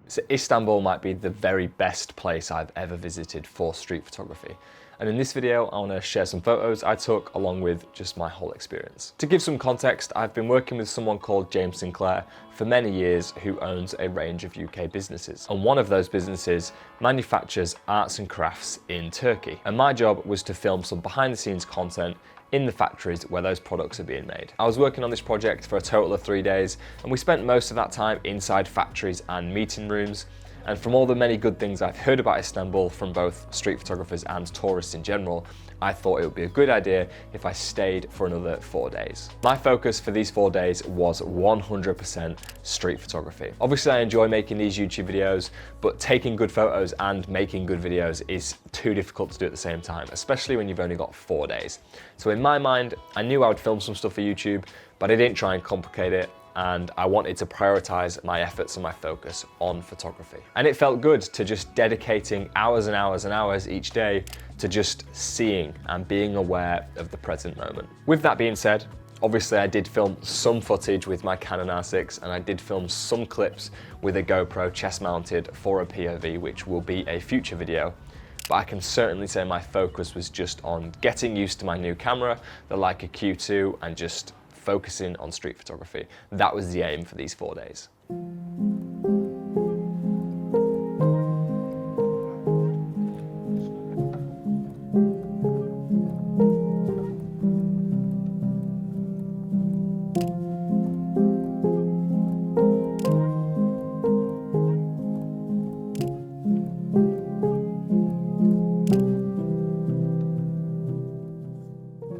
So Istanbul might be the very best place I've ever visited for street photography. And in this video, I want to share some photos I took along with just my whole experience. To give some context, I've been working with someone called James Sinclair for many years who owns a range of UK businesses. And one of those businesses manufactures arts and crafts in Turkey. And my job was to film some behind the scenes content in the factories where those products are being made. I was working on this project for a total of 3 days, and we spent most of that time inside factories and meeting rooms. And from all the many good things I've heard about Istanbul from both street photographers and tourists in general, I thought it would be a good idea if I stayed for another 4 days. My focus for these 4 days was 100% street photography. Obviously I enjoy making these YouTube videos, but taking good photos and making good videos is too difficult to do at the same time, especially when you've only got 4 days. So in my mind, I knew I would film some stuff for YouTube, but I didn't try and complicate it, and I wanted to prioritize my efforts and my focus on photography. And it felt good to just dedicating hours and hours and hours each day to just seeing and being aware of the present moment. With that being said, obviously I did film some footage with my Canon R6, and I did film some clips with a GoPro chest mounted for a POV, which will be a future video. But I can certainly say my focus was just on getting used to my new camera, the Leica Q2, and just focusing on street photography. That was the aim for these 4 days.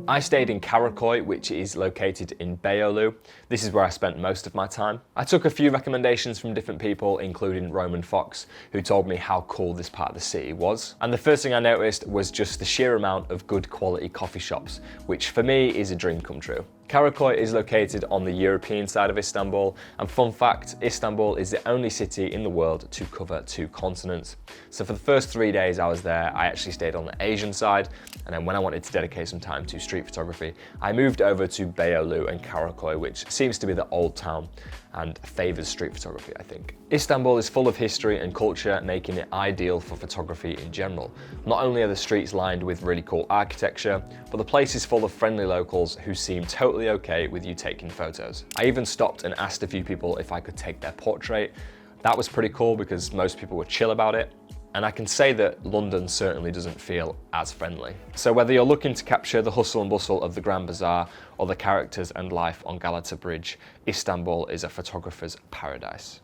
I stayed in Karakoy, which is located in Beyoğlu. This is where I spent most of my time. I took a few recommendations from different people, including Roman Fox, who told me how cool this part of the city was. And the first thing I noticed was just the sheer amount of good quality coffee shops, which for me is a dream come true. Karakoy is located on the European side of Istanbul, and fun fact, Istanbul is the only city in the world to cover 2 continents. So for the first 3 days I was there, I actually stayed on the Asian side, and then when I wanted to dedicate some time to street photography, I moved over to Beyoğlu and Karakoy, which seems to be the old town and favours street photography, I think. Istanbul is full of history and culture, making it ideal for photography in general. Not only are the streets lined with really cool architecture, but the place is full of friendly locals who seem totally okay with you taking photos. I even stopped and asked a few people if I could take their portrait. That was pretty cool because most people were chill about it. And I can say that London certainly doesn't feel as friendly. So whether you're looking to capture the hustle and bustle of the Grand Bazaar or the characters and life on Galata Bridge, Istanbul is a photographer's paradise.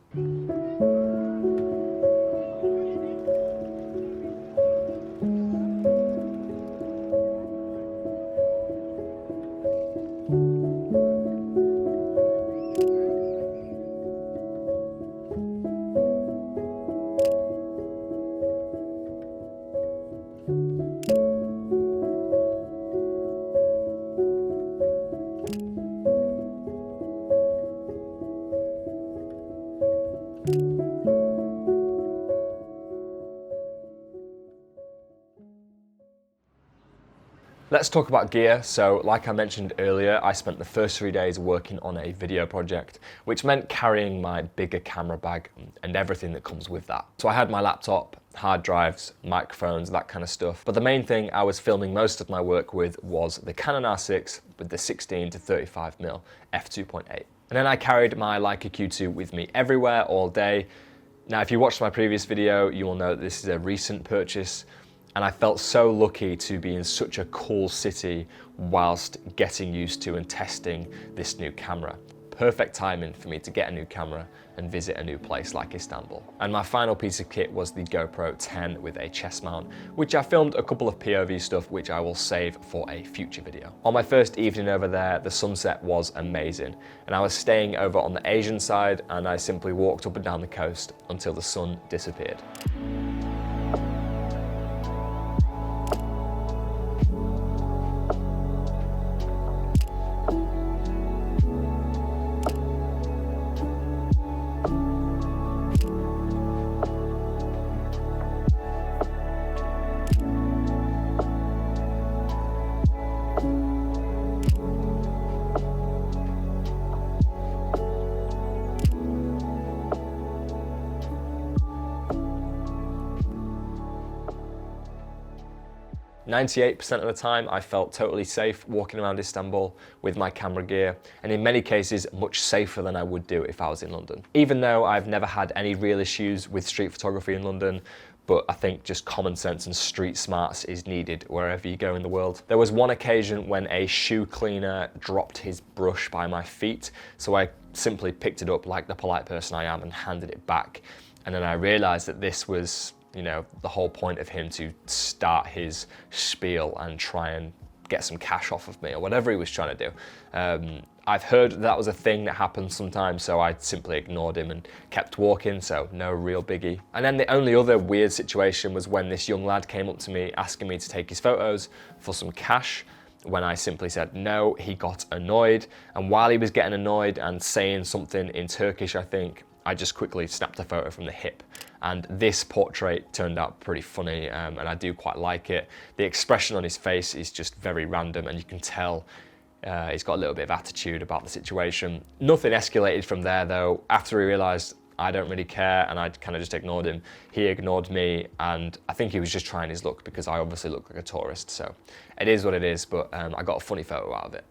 Let's talk about gear. So like I mentioned earlier, I spent the first 3 days working on a video project, which meant carrying my bigger camera bag and everything that comes with that. So I had my laptop, hard drives, microphones, that kind of stuff. But the main thing I was filming most of my work with was the Canon R6 with the 16 to 35mm f2.8. And then I carried my Leica Q2 with me everywhere, all day. Now, if you watched my previous video, you will know that this is a recent purchase. And I felt so lucky to be in such a cool city whilst getting used to and testing this new camera. Perfect timing for me to get a new camera and visit a new place like Istanbul. And my final piece of kit was the GoPro 10 with a chest mount, which I filmed a couple of POV stuff, which I will save for a future video. On my first evening over there, the sunset was amazing. And I was staying over on the Asian side, and I simply walked up and down the coast until the sun disappeared. 98% of the time, I felt totally safe walking around Istanbul with my camera gear, and in many cases, much safer than I would do if I was in London. Even though I've never had any real issues with street photography in London, but I think just common sense and street smarts is needed wherever you go in the world. There was one occasion when a shoe cleaner dropped his brush by my feet, so I simply picked it up like the polite person I am and handed it back. And then I realized that this was, you know, the whole point of him to start his spiel and try and get some cash off of me or whatever he was trying to do. I've heard that was a thing that happens sometimes, so I simply ignored him and kept walking, so no real biggie. And then the only other weird situation was when this young lad came up to me asking me to take his photos for some cash. When I simply said no, he got annoyed, and while he was getting annoyed and saying something in Turkish, I think, I just quickly snapped a photo from the hip. And this portrait turned out pretty funny, and I do quite like it. The expression on his face is just very random, and you can tell he's got a little bit of attitude about the situation. Nothing escalated from there though. After he realised I don't really care and I kind of just ignored him, he ignored me, and I think he was just trying his luck because I obviously look like a tourist, so it is what it is, but I got a funny photo out of it.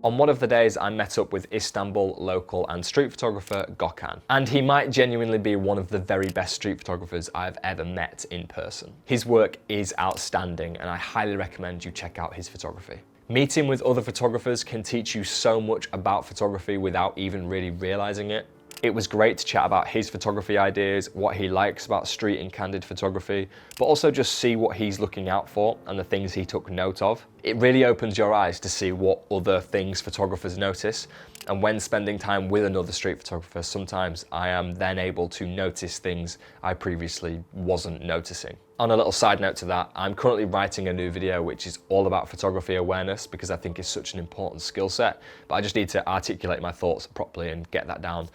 On one of the days, I met up with Istanbul local and street photographer Gökhan, and he might genuinely be one of the very best street photographers I've ever met in person. His work is outstanding, and I highly recommend you check out his photography. Meeting with other photographers can teach you so much about photography without even really realizing it. It was great to chat about his photography ideas, what he likes about street and candid photography, but also just see what he's looking out for and the things he took note of. It really opens your eyes to see what other things photographers notice, and when spending time with another street photographer, sometimes I am then able to notice things I previously wasn't noticing. On a little side note to that, I'm currently writing a new video which is all about photography awareness because I think it's such an important skill set, but I just need to articulate my thoughts properly and get that down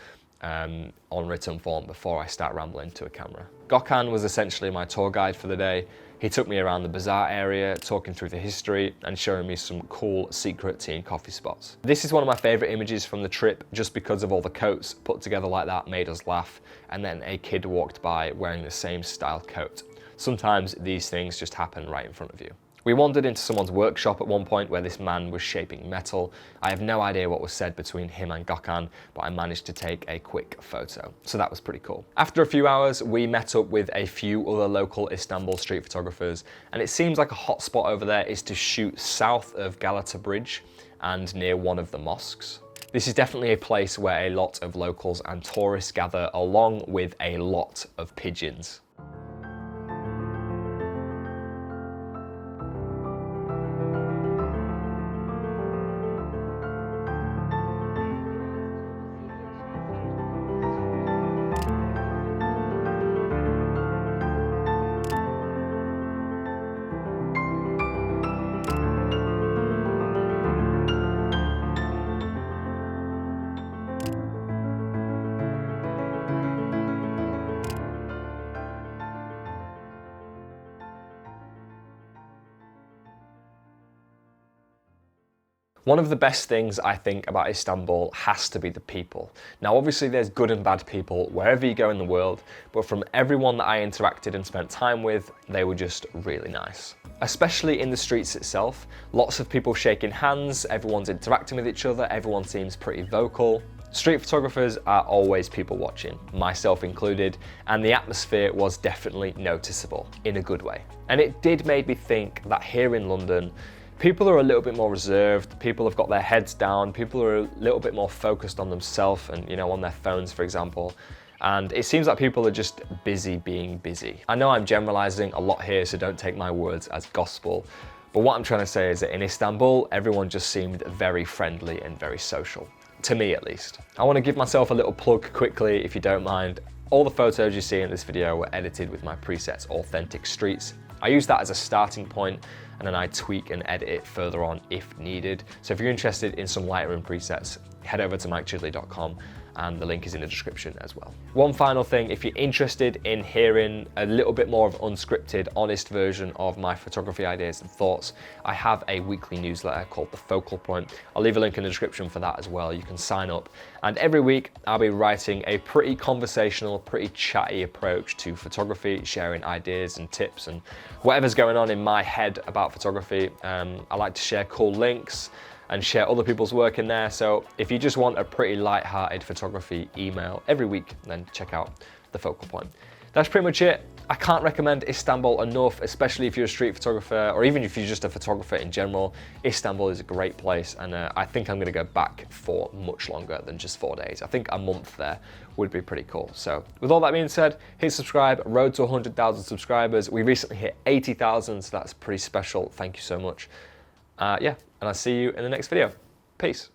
on written form before I start rambling to a camera. Gökhan was essentially my tour guide for the day. He took me around the bazaar area, talking through the history and showing me some cool secret tea and coffee spots. This is one of my favourite images from the trip just because of all the coats put together like that made us laugh, and then a kid walked by wearing the same style coat. Sometimes these things just happen right in front of you. We wandered into someone's workshop at one point where this man was shaping metal. I have no idea what was said between him and Gökhan, but I managed to take a quick photo. So that was pretty cool. After a few hours, we met up with a few other local Istanbul street photographers, and it seems like a hot spot over there is to shoot south of Galata Bridge and near one of the mosques. This is definitely a place where a lot of locals and tourists gather, along with a lot of pigeons. One of the best things I think about Istanbul has to be the people. Now obviously there's good and bad people wherever you go in the world, but from everyone that I interacted and spent time with, they were just really nice. Especially in the streets itself, lots of people shaking hands, everyone's interacting with each other, everyone seems pretty vocal. Street photographers are always people watching, myself included, and the atmosphere was definitely noticeable, in a good way. And it did make me think that here in London, people are a little bit more reserved, people have got their heads down, people are a little bit more focused on themselves and, you know, on their phones, for example. And it seems like people are just busy being busy. I know I'm generalizing a lot here, so don't take my words as gospel. But what I'm trying to say is that in Istanbul, everyone just seemed very friendly and very social. To me, at least. I want to give myself a little plug quickly, if you don't mind. All the photos you see in this video were edited with my presets Authentic Streets. I use that as a starting point, and then I tweak and edit it further on if needed. So if you're interested in some Lightroom presets, head over to mikechudley.com, and the link is in the description as well. One final thing, if you're interested in hearing a little bit more of unscripted, honest version of my photography ideas and thoughts, I have a weekly newsletter called The Focal Point. I'll leave a link in the description for that as well. You can sign up. And every week I'll be writing a pretty conversational, pretty chatty approach to photography, sharing ideas and tips and whatever's going on in my head about photography. I like to share cool links and share other people's work in there. So if you just want a pretty light-hearted photography email every week, then check out The Focal Point. That's pretty much it. I can't recommend Istanbul enough, especially if you're a street photographer, or even if you're just a photographer in general. Istanbul is a great place, and I think I'm gonna go back for much longer than just 4 days. I think a month there would be pretty cool. So with all that being said, hit subscribe, road to 100,000 subscribers. We recently hit 80,000, so that's pretty special. Thank you so much. Yeah, and I'll see you in the next video. Peace.